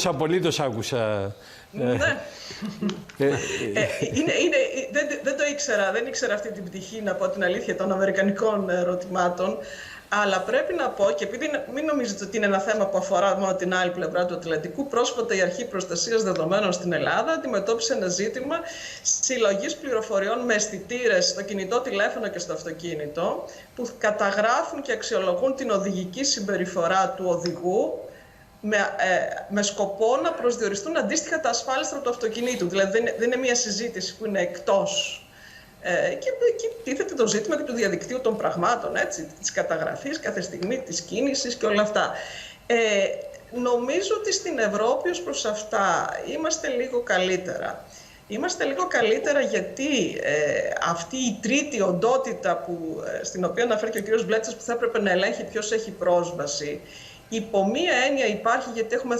Απολύτως άκουσα. Ναι. Δεν το ήξερα, δεν ήξερα αυτή την πτυχή, να πω την αλήθεια, των αμερικανικών ερωτημάτων. Αλλά πρέπει να πω, και επειδή μην νομίζετε ότι είναι ένα θέμα που αφορά μόνο την άλλη πλευρά του Ατλαντικού, πρόσφατα η Αρχή Προστασίας Δεδομένων στην Ελλάδα αντιμετώπισε ένα ζήτημα συλλογής πληροφοριών με αισθητήρες στο κινητό τηλέφωνο και στο αυτοκίνητο, που καταγράφουν και αξιολογούν την οδηγική συμπεριφορά του οδηγού με σκοπό να προσδιοριστούν αντίστοιχα τα ασφάλιστρα του αυτοκινήτου. Δηλαδή δεν είναι μια συζήτηση που είναι εκτός. Και εκεί τίθεται το ζήτημα και του διαδικτύου των πραγμάτων, έτσι, της καταγραφής κάθε στιγμή, της κίνησης και όλα αυτά. Νομίζω ότι στην Ευρώπη ως προς αυτά είμαστε λίγο καλύτερα. Είμαστε λίγο καλύτερα γιατί αυτή η τρίτη οντότητα στην οποία αναφέρει και ο κ. Βλέτσας, που θα έπρεπε να ελέγχει ποιος έχει πρόσβαση, υπό μία έννοια υπάρχει, γιατί έχουμε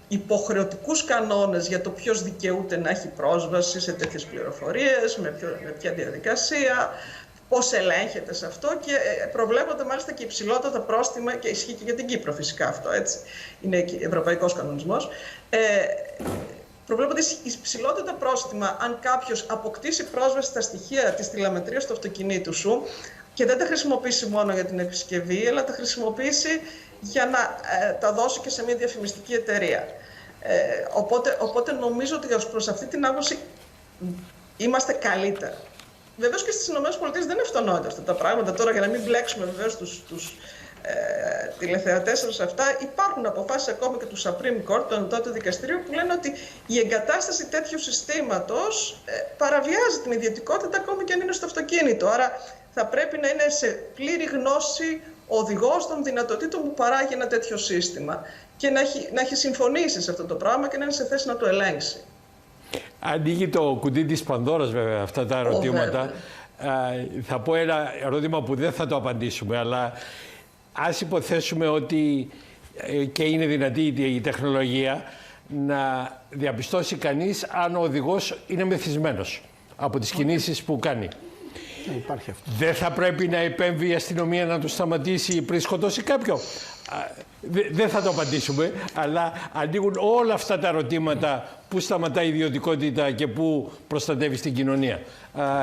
υποχρεωτικούς κανόνες για το ποιος δικαιούται να έχει πρόσβαση σε τέτοιες πληροφορίες, με ποια διαδικασία, πώς ελέγχεται σε αυτό, και προβλέπονται μάλιστα και υψηλότατα πρόστιμα, και ισχύει και για την Κύπρο φυσικά αυτό, έτσι, είναι και ευρωπαϊκός κανονισμός. Προβλέπονται υψηλότατα πρόστιμα αν κάποιος αποκτήσει πρόσβαση στα στοιχεία της τηλεμετρίας του αυτοκινήτου σου και δεν τα χρησιμοποιήσει μόνο για την επισκευή, αλλά τα χρησιμοποιήσει για να τα δώσει και σε μια διαφημιστική εταιρεία. Οπότε νομίζω ότι ως προς αυτή την άποψη είμαστε καλύτερα. Βεβαίως και στις ΗΠΑ δεν είναι αυτονόητα αυτά τα πράγματα. Τώρα, για να μην μπλέξουμε βεβαίως τους τηλεθεατές σε αυτά, υπάρχουν αποφάσεις ακόμα και του Supreme Court, του Ανώτατου Δικαστηρίου, που λένε ότι η εγκατάσταση τέτοιου συστήματος παραβιάζει την ιδιωτικότητα ακόμη και αν είναι στο αυτοκίνητο. Άρα θα πρέπει να είναι σε πλήρη γνώση ο οδηγός των δυνατοτήτων που παράγει ένα τέτοιο σύστημα και να έχει συμφωνήσει σε αυτό το πράγμα και να είναι σε θέση να το ελέγξει. Ανοίγει το κουτί της Πανδώρας βέβαια αυτά τα ερωτήματα. Θα πω ένα ερώτημα που δεν θα το απαντήσουμε, αλλά ας υποθέσουμε ότι και είναι δυνατή η τεχνολογία να διαπιστώσει κανείς αν ο οδηγός είναι μεθυσμένος από τις κινήσεις που κάνει. Υπάρχει αυτό. Δεν θα πρέπει να επέμβει η αστυνομία να το σταματήσει πριν σκοτώσει κάποιον? Δεν θα το απαντήσουμε, αλλά ανοίγουν όλα αυτά τα ερωτήματα: πού σταματάει η ιδιωτικότητα και πού προστατεύει στην κοινωνία.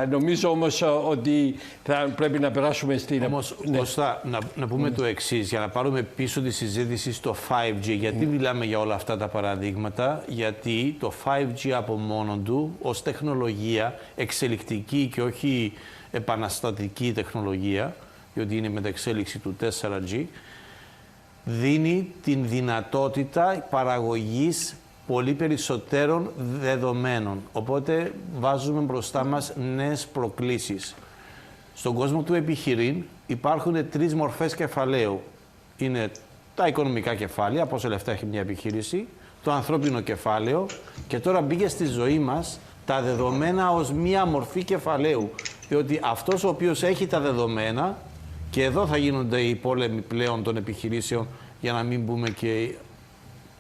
Νομίζω όμως ότι θα πρέπει να περάσουμε στην... Όμως, Κώστα, να πούμε το εξής, για να πάρουμε πίσω τη συζήτηση στο 5G. Γιατί μιλάμε για όλα αυτά τα παραδείγματα? Γιατί το 5G από μόνο του, ως τεχνολογία εξελικτική και όχι επαναστατική τεχνολογία, διότι είναι μεταξέλιξη του 4G, δίνει την δυνατότητα παραγωγής πολύ περισσότερων δεδομένων. Οπότε βάζουμε μπροστά μας νέες προκλήσεις. Στον κόσμο του επιχειρήν υπάρχουν τρεις μορφές κεφαλαίου. Είναι τα οικονομικά κεφάλαια, πόσα λεφτά έχει μια επιχείρηση, το ανθρώπινο κεφάλαιο, και τώρα μπήκε στη ζωή μας τα δεδομένα ως μία μορφή κεφαλαίου. Διότι αυτός ο οποίος έχει τα δεδομένα, και εδώ θα γίνονται οι πόλεμοι πλέον των επιχειρήσεων, για να μην πούμε και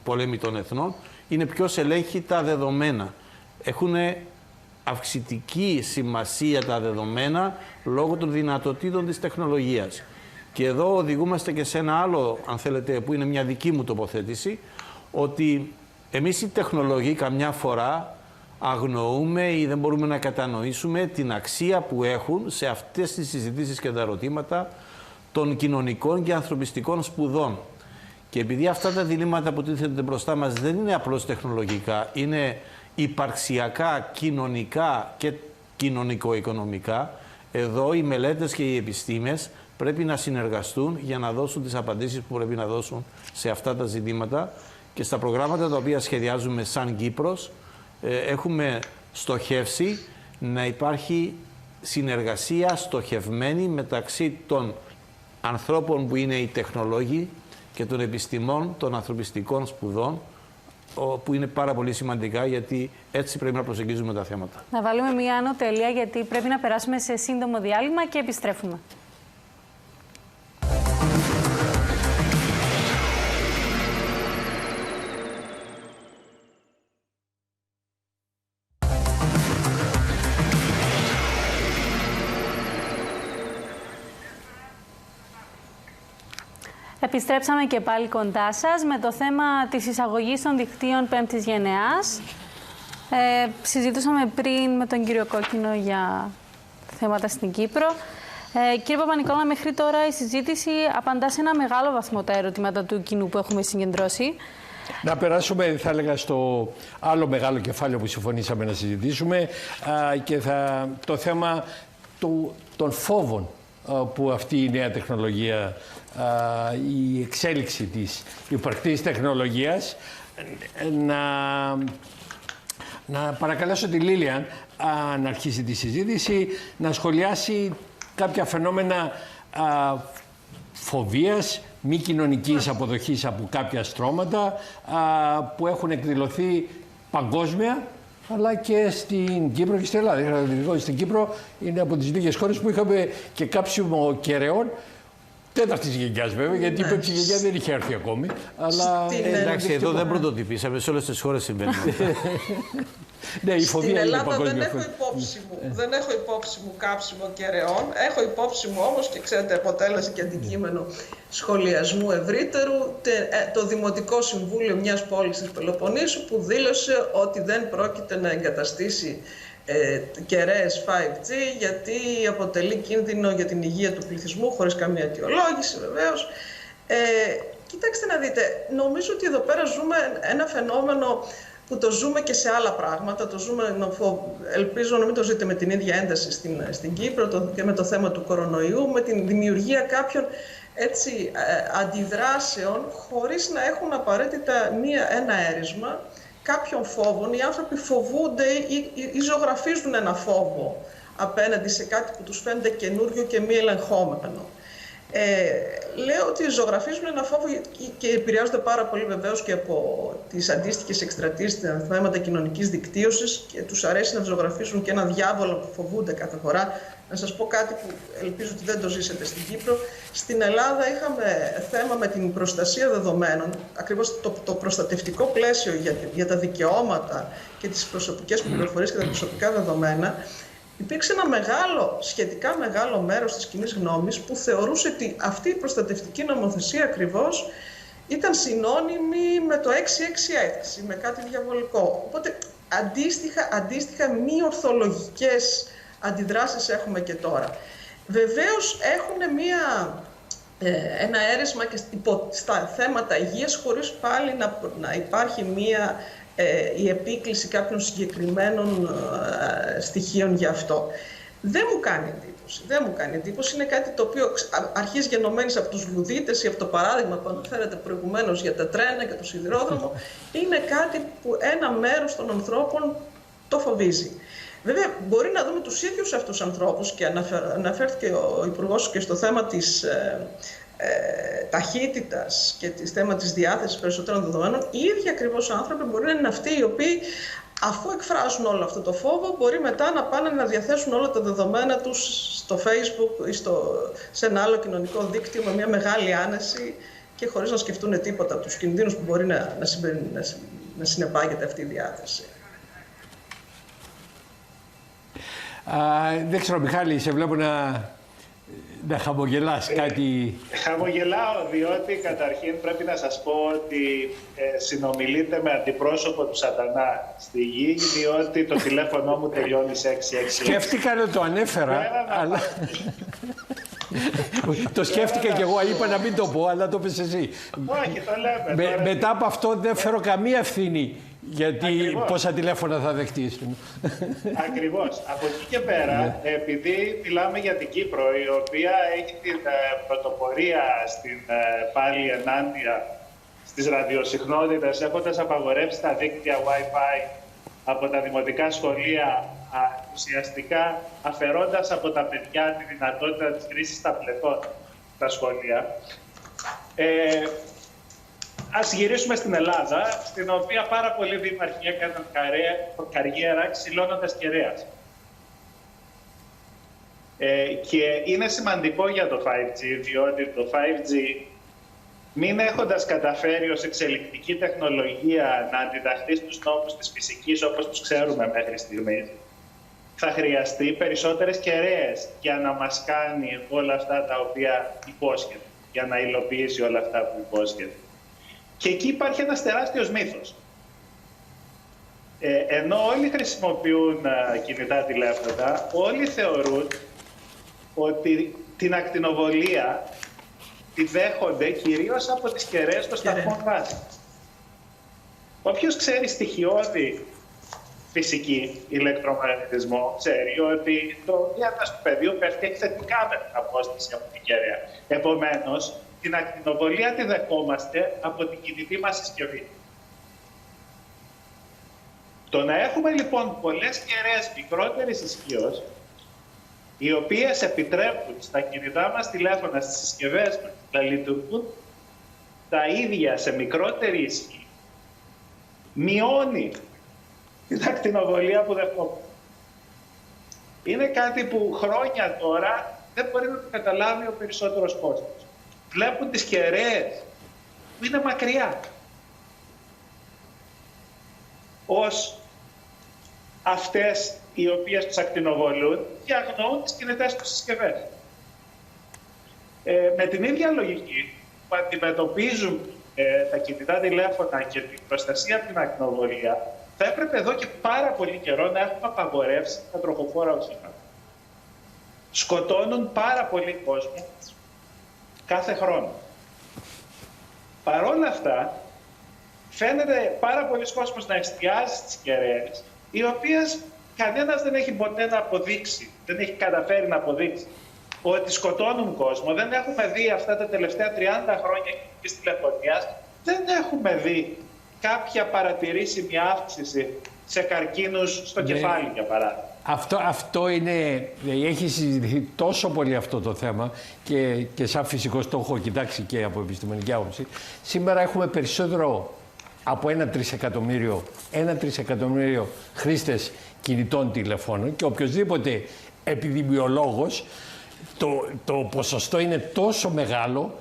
πολέμοι των εθνών, είναι ποιος ελέγχει τα δεδομένα. Έχουν αυξητική σημασία τα δεδομένα λόγω των δυνατοτήτων της τεχνολογίας. Και εδώ οδηγούμαστε και σε ένα άλλο, αν θέλετε, που είναι μια δική μου τοποθέτηση, ότι εμείς οι τεχνολόγοι καμιά φορά αγνοούμε ή δεν μπορούμε να κατανοήσουμε την αξία που έχουν σε αυτές τις συζητήσεις και τα ερωτήματα των κοινωνικών και ανθρωπιστικών σπουδών. Και επειδή αυτά τα διλήμματα που τίθενται μπροστά μας δεν είναι απλώς τεχνολογικά, είναι υπαρξιακά, κοινωνικά και κοινωνικο-οικονομικά, εδώ οι μελέτες και οι επιστήμες πρέπει να συνεργαστούν για να δώσουν τις απαντήσεις που πρέπει να δώσουν σε αυτά τα ζητήματα, και στα προγράμματα τα οποία σχεδιάζουμε σαν Κύπρος έχουμε στοχεύσει να υπάρχει συνεργασία στοχευμένη μεταξύ των ανθρώπων που είναι οι τεχνολόγοι και των επιστημών των ανθρωπιστικών σπουδών, που είναι πάρα πολύ σημαντικά, γιατί έτσι πρέπει να προσεγγίζουμε τα θέματα. Να βάλουμε μία άνω τελεία, γιατί πρέπει να περάσουμε σε σύντομο διάλειμμα και επιστρέφουμε. Επιστρέψαμε και πάλι κοντά σας με το θέμα της εισαγωγής των δικτύων 5ης γενεάς. Συζητούσαμε πριν με τον κύριο Κόκκινο για θέματα στην Κύπρο. Κύριε Παπα-Νικόλα, μέχρι τώρα η συζήτηση απαντά σε ένα μεγάλο βαθμό τα ερωτήματα του κοινού που έχουμε συγκεντρώσει. Να περάσουμε, θα έλεγα, στο άλλο μεγάλο κεφάλαιο που συμφωνήσαμε να συζητήσουμε και το θέμα των φόβων που αυτή η νέα τεχνολογία, η εξέλιξη της υπαρκτής τεχνολογίας. Να παρακαλέσω τη Λίλιαν να αρχίσει τη συζήτηση, να σχολιάσει κάποια φαινόμενα φοβίας, μη κοινωνικής αποδοχής από κάποια στρώματα που έχουν εκδηλωθεί παγκόσμια, αλλά και στην Κύπρο και στην Ελλάδα. Δηλαδή, στην Κύπρο είναι από τις λίγες χώρες που είχαμε και κάψιμο κεραιών τέταρτης γενιάς, βέβαια, γιατί η πέμπτη γενιά δεν είχε έρθει ακόμη. Αλλά εντάξει, εδώ δεν πρωτοτυπήσαμε, σε όλες τις χώρες συμβαίνει. Ναι, η φοβία στην είναι Ελλάδα παγκόσμια. δεν έχω υπόψη μου κάψιμο κεραιών. Έχω υπόψη μου όμως, και ξέρετε, αποτέλεσε και αντικείμενο σχολιασμού ευρύτερου, το Δημοτικό Συμβούλιο μιας πόλης της Πελοποννήσου που δήλωσε ότι δεν πρόκειται να εγκαταστήσει κεραίες 5G γιατί αποτελεί κίνδυνο για την υγεία του πληθυσμού, χωρίς καμία αιτιολόγηση βεβαίως. Κοιτάξτε να δείτε, νομίζω ότι εδώ πέρα ζούμε ένα φαινόμενο που το ζούμε και σε άλλα πράγματα. Το ζούμε, ελπίζω να μην το ζείτε με την ίδια ένταση στην Κύπρο και με το θέμα του κορονοϊού, με την δημιουργία κάποιων αντιδράσεων χωρίς να έχουν απαραίτητα ένα αίρισμα κάποιων φόβων. Οι άνθρωποι φοβούνται ή ζωγραφίζουν ένα φόβο απέναντι σε κάτι που τους φαίνεται καινούριο και μη ελεγχόμενο. Λέω ότι ζωγραφίζουν ένα φόβο και επηρεάζονται πάρα πολύ βεβαίως και από τις αντίστοιχες εκστρατείες στα θέματα κοινωνικής δικτύωσης και τους αρέσει να ζωγραφίσουν και ένα διάβολο που φοβούνται κάθε φορά. Να σας πω κάτι που ελπίζω ότι δεν το ζήσετε στην Κύπρο. Στην Ελλάδα είχαμε θέμα με την προστασία δεδομένων, ακριβώς το προστατευτικό πλαίσιο για τα δικαιώματα και τις προσωπικές πληροφορίες και τα προσωπικά δεδομένα. Υπήρξε ένα σχετικά μεγάλο μέρος της κοινής γνώμης που θεωρούσε ότι αυτή η προστατευτική νομοθεσία ακριβώς ήταν συνώνυμη με το 666, με κάτι διαβολικό. Οπότε αντίστοιχα μη ορθολογικές αντιδράσεις έχουμε και τώρα. Βεβαίως έχουν ένα αίρεσμα και στα θέματα υγείας, χωρίς πάλι να υπάρχει η επίκληση κάποιων συγκεκριμένων στοιχείων γι' αυτό. Δεν μου κάνει εντύπωση. Είναι κάτι το οποίο αρχίζει γενομένης από τους Λουδίτες ή από το παράδειγμα που αναφέρατε προηγουμένως για τα τρένα και το σιδηρόδρομο. Είναι κάτι που ένα μέρος των ανθρώπων το φοβίζει. Βέβαια, μπορεί να δούμε τους ίδιους αυτούς τους ανθρώπους και αναφέρθηκε ο Υπουργός και στο θέμα της ταχύτητας και το θέμα της διάθεσης περισσότερων δεδομένων. Οι ίδιοι ακριβώς άνθρωποι μπορεί να είναι αυτοί οι οποίοι, αφού εκφράσουν όλο αυτό το φόβο, μπορεί μετά να πάνε να διαθέσουν όλα τα δεδομένα τους στο Facebook ή σε ένα άλλο κοινωνικό δίκτυο με μια μεγάλη άνεση και χωρίς να σκεφτούν τίποτα από τους κινδύνους που μπορεί να συνεπάγεται αυτή η διάθεση. Δεν ξέρω, Μιχάλη, σε βλέπω να χαμογελάς κάτι. Χαμογελάω διότι καταρχήν πρέπει να σας πω ότι συνομιλείτε με αντιπρόσωπο του σατανά στη γη, διότι το τηλέφωνο μου τελειώνει σε 666. Σκέφτηκα να το ανέφερα, αλλά... Το σκέφτηκα κι εγώ, είπα να μην το πω, αλλά το πες εσύ. Όχι, το λέμε. Μετά από αυτό δεν φέρω καμία ευθύνη. Γιατί Ακριβώς. πόσα τηλέφωνα θα δεχτείς. Ακριβώς. Από εκεί και πέρα, επειδή μιλάμε για την Κύπρο, η οποία έχει την πρωτοπορία στην πάλι ενάντια στις ραδιοσυχνότητες, έχοντας απαγορεύσει τα δίκτυα Wi-Fi από τα δημοτικά σχολεία, ουσιαστικά αφαιρώντας από τα παιδιά τη δυνατότητα της χρήσης ταμπλετών στα σχολεία. ας γυρίσουμε στην Ελλάδα, στην οποία πάρα πολλοί δήμαρχοι έκαναν καριέρα ξυλώνοντας κεραίας. Και είναι σημαντικό για το 5G, διότι το 5G, μην έχοντας καταφέρει ως εξελικτική τεχνολογία να αντιταχθεί στους νόμους της φυσικής όπως τους ξέρουμε μέχρι στιγμής, θα χρειαστεί περισσότερες κεραίες για να μας κάνει όλα αυτά τα οποία υπόσχεται, για να υλοποιήσει όλα αυτά που υπόσχεται. Και εκεί υπάρχει ένας τεράστιος μύθος. Ενώ όλοι χρησιμοποιούν κινητά τηλέφωνα, όλοι θεωρούν ότι την ακτινοβολία τη δέχονται κυρίως από τις κεραίες των σταθμών βάσης. Όποιος ξέρει στοιχειώδη φυσική, ηλεκτρομαγνητισμό, ξέρει ότι το διάταση του πεδίου πέφτει εκθετικά με την απόσταση από την κεραία. Επομένως, την ακτινοβολία τη δεχόμαστε από την κινητή μας συσκευή. Το να έχουμε λοιπόν πολλές κεραίες μικρότερης ισχύως, οι οποίες επιτρέπουν στα κινητά μας τηλέφωνα, στις συσκευές μας, να λειτουργούν τα ίδια σε μικρότερη ισχύ, μειώνει την ακτινοβολία που δεχόμαστε. Είναι κάτι που χρόνια τώρα δεν μπορεί να το καταλάβει ο περισσότερος κόσμος. Βλέπουν τις κεραίες που είναι μακριά ως αυτές οι οποίες τους ακτινοβολούν και αγνοούν τις κινητές τους συσκευές. Με την ίδια λογική που αντιμετωπίζουν τα κινητά τηλέφωνα και την προστασία από την ακτινοβολία, θα έπρεπε εδώ και πάρα πολύ καιρό να έχουμε απαγορεύσει τα τροχοφόρα οχήματα. Σκοτώνουν πάρα πολύ κόσμο κάθε χρόνο. Παρ' όλα αυτά, φαίνεται πάρα πολλοί κόσμος να εστιάζει στις κεραίες, οι οποίες κανένας δεν έχει ποτέ να αποδείξει, δεν έχει καταφέρει να αποδείξει ότι σκοτώνουν κόσμο. Δεν έχουμε δει αυτά τα τελευταία 30 χρόνια της τηλεφωνίας, δεν έχουμε δει κάποια παρατηρήσιμη αύξηση σε καρκίνους στο κεφάλι, για παράδειγμα. Αυτό είναι, έχει συζητηθεί τόσο πολύ αυτό το θέμα και σαν φυσικός το έχω κοιτάξει και από επιστημονική άποψη. Σήμερα έχουμε περισσότερο από 1 τρισεκατομμύριο χρήστες κινητών τηλεφώνων και οποιοσδήποτε επιδημιολόγος, το ποσοστό είναι τόσο μεγάλο,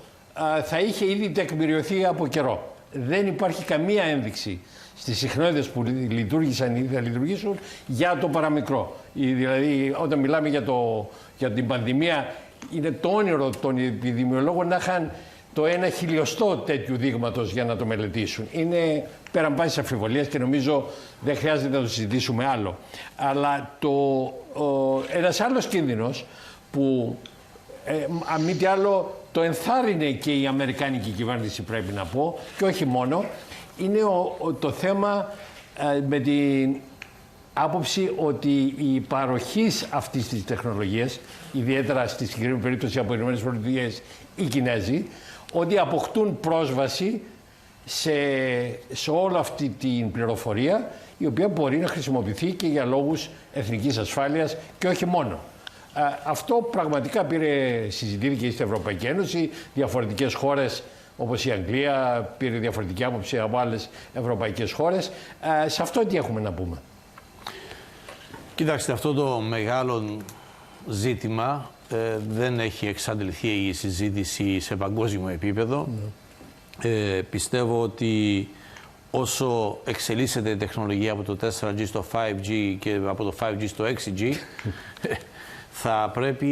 θα είχε ήδη τεκμηριωθεί από καιρό. Δεν υπάρχει καμία ένδειξη στις συχνότητες που λειτουργήσαν ή θα λειτουργήσουν για το παραμικρό. Δηλαδή, όταν μιλάμε για την πανδημία, είναι το όνειρο των επιδημιολόγων να είχαν το 1/1000 τέτοιου δείγματος για να το μελετήσουν. Είναι πέραν πάσης αμφιβολίας και νομίζω δεν χρειάζεται να το συζητήσουμε άλλο. Αλλά ένας άλλος κίνδυνος που αν μη τι άλλο το ενθάρρυνε και η αμερικάνικη κυβέρνηση, πρέπει να πω, και όχι μόνο, είναι το θέμα με την άποψη ότι η παροχής αυτής της τεχνολογίας, ιδιαίτερα στη συγκεκριμένη περίπτωση από τις ΗΠΑ οι Κινέζοι, ότι αποκτούν πρόσβαση σε όλη αυτή την πληροφορία, η οποία μπορεί να χρησιμοποιηθεί και για λόγους εθνικής ασφάλειας και όχι μόνο. Αυτό πραγματικά συζητήθηκε στην Ευρωπαϊκή Ένωση, διαφορετικές χώρες όπως η Αγγλία πήρε διαφορετική άποψη από άλλες ευρωπαϊκές χώρες. Σε αυτό τι έχουμε να πούμε? Κοιτάξτε, αυτό το μεγάλο ζήτημα δεν έχει εξαντληθεί η συζήτηση σε παγκόσμιο επίπεδο. Πιστεύω ότι όσο εξελίσσεται η τεχνολογία από το 4G στο 5G και από το 5G στο 6G, θα πρέπει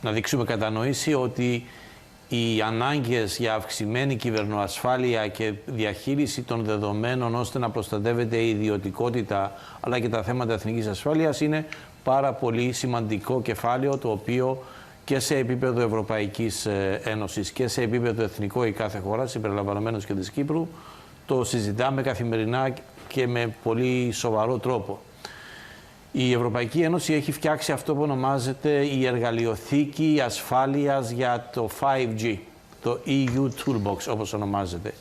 να δείξουμε κατανόηση ότι οι ανάγκες για αυξημένη κυβερνοασφάλεια και διαχείριση των δεδομένων ώστε να προστατεύεται η ιδιωτικότητα αλλά και τα θέματα εθνικής ασφάλειας είναι πάρα πολύ σημαντικό κεφάλαιο, το οποίο και σε επίπεδο Ευρωπαϊκής Ένωσης και σε επίπεδο εθνικό η κάθε χώρα, συμπεριλαμβανομένως και της Κύπρου, το συζητάμε καθημερινά και με πολύ σοβαρό τρόπο. Η Ευρωπαϊκή Ένωση έχει φτιάξει αυτό που ονομάζεται η εργαλειοθήκη ασφάλειας για το 5G, το EU Toolbox όπως ονομάζεται,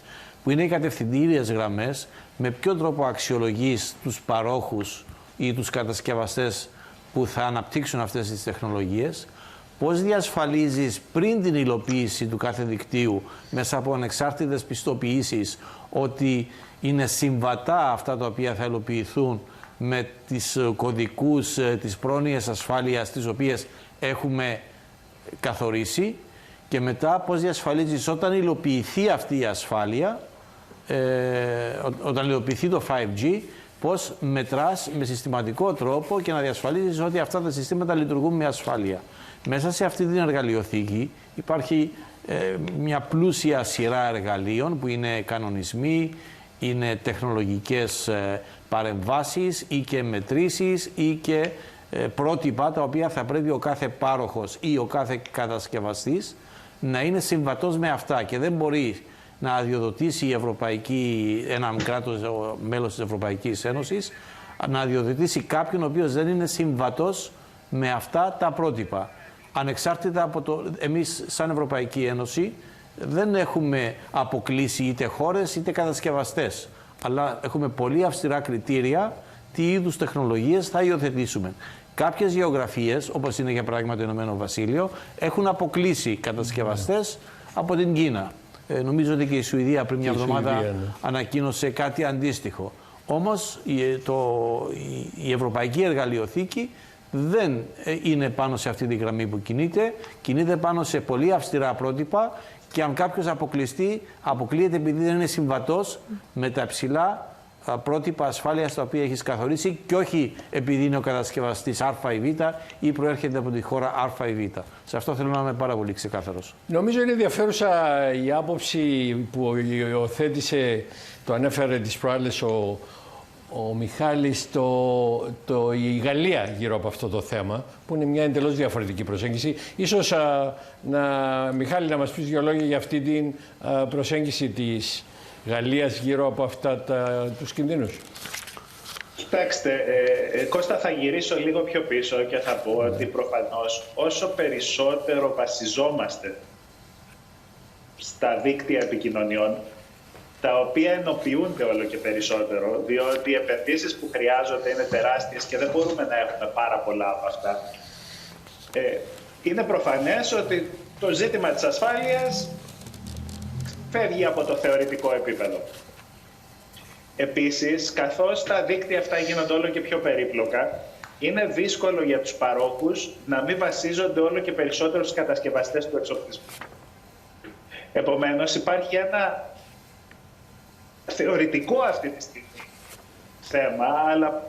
που είναι οι κατευθυντήριες γραμμές με ποιο τρόπο αξιολογείς τους παρόχους ή τους κατασκευαστές που θα αναπτύξουν αυτές τις τεχνολογίες, πώς διασφαλίζεις πριν την υλοποίηση του κάθε δικτύου μέσα από ανεξάρτητες πιστοποιήσεις ότι είναι συμβατά αυτά τα οποία θα υλοποιηθούν με τις κωδικούς, τις πρόνοιες ασφάλειας τις οποίες έχουμε καθορίσει, και μετά πώς διασφαλίζεις όταν υλοποιηθεί αυτή η ασφάλεια, όταν υλοποιηθεί το 5G, πώς μετράς με συστηματικό τρόπο και να διασφαλίζεις ότι αυτά τα συστήματα λειτουργούν με ασφάλεια. Μέσα σε αυτή την εργαλειοθήκη υπάρχει μια πλούσια σειρά εργαλείων που είναι κανονισμοί, είναι τεχνολογικές παρεμβάσεις ή και μετρήσεις ή και πρότυπα τα οποία θα πρέπει ο κάθε πάροχος ή ο κάθε κατασκευαστής να είναι συμβατός με αυτά, και δεν μπορεί να αδειοδοτήσει ένα κράτος μέλος της Ευρωπαϊκής Ένωσης να αδειοδοτήσει κάποιον ο οποίος δεν είναι συμβατός με αυτά τα πρότυπα. Ανεξάρτητα από το, εμείς σαν Ευρωπαϊκή Ένωση δεν έχουμε αποκλείσει είτε χώρες είτε κατασκευαστές, αλλά έχουμε πολύ αυστηρά κριτήρια τι είδους τεχνολογίες θα υιοθετήσουμε. Κάποιες γεωγραφίες, όπως είναι για παράδειγμα το Ηνωμένο Βασίλειο, έχουν αποκλείσει κατασκευαστές από την Κίνα. Νομίζω ότι και η Σουηδία πριν μια εβδομάδα ανακοίνωσε κάτι αντίστοιχο. Όμως η Ευρωπαϊκή Εργαλειοθήκη δεν είναι πάνω σε αυτή τη γραμμή που κινείται πάνω σε πολύ αυστηρά πρότυπα, και αν κάποιος αποκλείεται επειδή δεν είναι συμβατός με τα υψηλά πρότυπα ασφάλειας τα οποία έχεις καθορίσει, και όχι επειδή είναι ο κατασκευαστής Α ή Β ή προέρχεται από τη χώρα Α ή Β. Σε αυτό θέλω να είμαι πάρα πολύ ξεκάθαρος. Νομίζω είναι ενδιαφέρουσα η άποψη που υιοθέτησε, το ανέφερε τις προάλλες ο Μιχάλης, η Γαλλία γύρω από αυτό το θέμα, που είναι μια εντελώς διαφορετική προσέγγιση. Ίσως, Μιχάλη, να μας πεις δύο λόγια για αυτή την προσέγγιση της Γαλλίας γύρω από αυτά τους κινδύνους. Κοιτάξτε, Κώστα, θα γυρίσω λίγο πιο πίσω και θα πω ότι προφανώς όσο περισσότερο βασιζόμαστε στα δίκτυα επικοινωνιών, τα οποία ενοποιούνται όλο και περισσότερο, διότι οι επενδύσεις που χρειάζονται είναι τεράστιες και δεν μπορούμε να έχουμε πάρα πολλά από αυτά, είναι προφανές ότι το ζήτημα της ασφάλειας φεύγει από το θεωρητικό επίπεδο. Επίσης, καθώς τα δίκτυα αυτά γίνονται όλο και πιο περίπλοκα, είναι δύσκολο για τους παρόχους να μην βασίζονται όλο και περισσότερο στους κατασκευαστές του εξοπλισμού. Επομένως, υπάρχει ένα θεωρητικό αυτή τη στιγμή θέμα, αλλά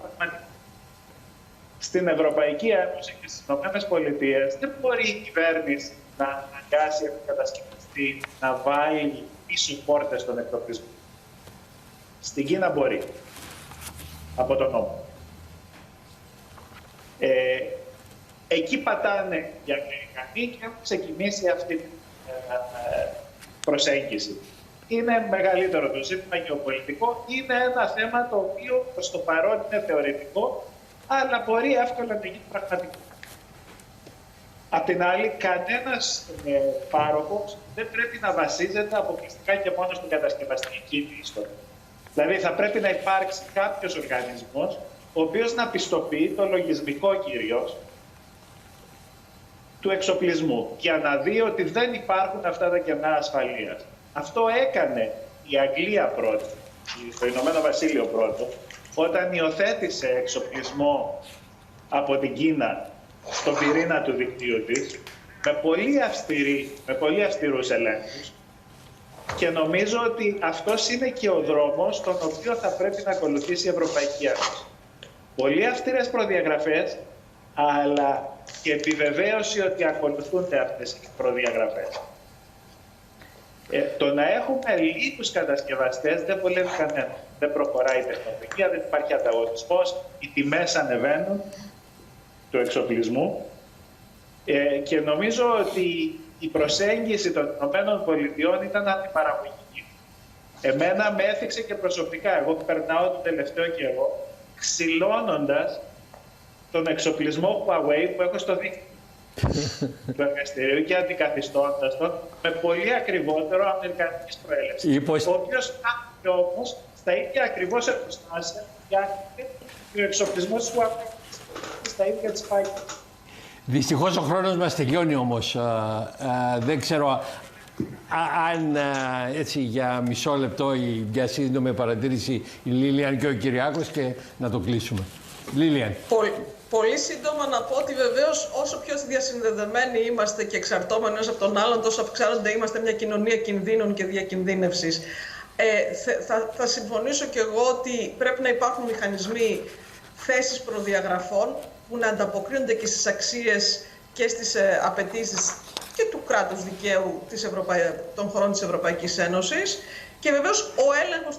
στην Ευρωπαϊκή Ένωση και στις ΗΠΑ δεν μπορεί η κυβέρνηση να αναγκάσει τον κατασκευαστή να βάλει πίσω πόρτες στον εκτοπισμό. Στην Κίνα μπορεί, από τον νόμο. Εκεί πατάνε οι Αμερικανοί και έχουν ξεκινήσει αυτή την προσέγγιση. Είναι μεγαλύτερο το ζήτημα γεωπολιτικό, είναι ένα θέμα το οποίο προς το παρόν είναι θεωρητικό, αλλά μπορεί εύκολα να γίνει πραγματικό. Απ' την άλλη, κανένας πάροχος δεν πρέπει να βασίζεται αποκλειστικά και μόνο στην κατασκευαστική ιστορία. Δηλαδή, θα πρέπει να υπάρξει κάποιος οργανισμός, ο οποίος να πιστοποιεί το λογισμικό κυρίως του εξοπλισμού, για να δει ότι δεν υπάρχουν αυτά τα κενά ασφαλείας. Αυτό έκανε η Αγγλία πρώτη, το Ηνωμένο Βασίλειο πρώτο, όταν υιοθέτησε εξοπλισμό από την Κίνα στον πυρήνα του δικτύου της, με πολύ αυστηρούς ελέγχους, και νομίζω ότι αυτός είναι και ο δρόμος τον οποίο θα πρέπει να ακολουθήσει η Ευρωπαϊκή Ένωση. Πολύ αυστηρές προδιαγραφές, αλλά και επιβεβαίωση ότι ακολουθούνται αυτές οι προδιαγραφές. Το να έχουμε λίγους κατασκευαστές δεν βολεύει κανένα. Δεν προχωράει η τεχνολογία, δεν υπάρχει ανταγωνισμός, οι τιμές ανεβαίνουν του εξοπλισμού, και νομίζω ότι η προσέγγιση των ΗΠΑ ήταν αντιπαραγωγική. Εμένα με έθιξε και προσωπικά. Εγώ περνάω το τελευταίο καιρό ξυλώνοντας τον εξοπλισμό Huawei που έχω στο δίκτυο του εργαστηρίου και αντικαθιστώντας τον με πολύ ακριβότερο αμερικανικής προέλευσης. Ο οποίος κάνει όμως στα ίδια ακριβώς εργοστάσια για ο εξοπλισμό του Huawei στα ίδια της Pfizer. Δυστυχώς ο χρόνος μας τελειώνει όμως. Δεν ξέρω αν έτσι για μισό λεπτό ή για σύντομη παρατήρηση η Λίλιαν και ο Κυριάκος και να το κλείσουμε. Λίλιαν. Πολύ σύντομα να πω ότι βεβαίως όσο πιο διασυνδεδεμένοι είμαστε και εξαρτώμενοι ένας από τον άλλον, τόσο αυξάνονται, είμαστε μια κοινωνία κινδύνων και διακινδύνευσης. Θα συμφωνήσω και εγώ ότι πρέπει να υπάρχουν μηχανισμοί θέσης προδιαγραφών που να ανταποκρίνονται και στις αξίες και στις απαιτήσεις και του κράτους δικαίου των χωρών της Ευρωπαϊκής Ένωσης και βεβαίως ο έλεγχος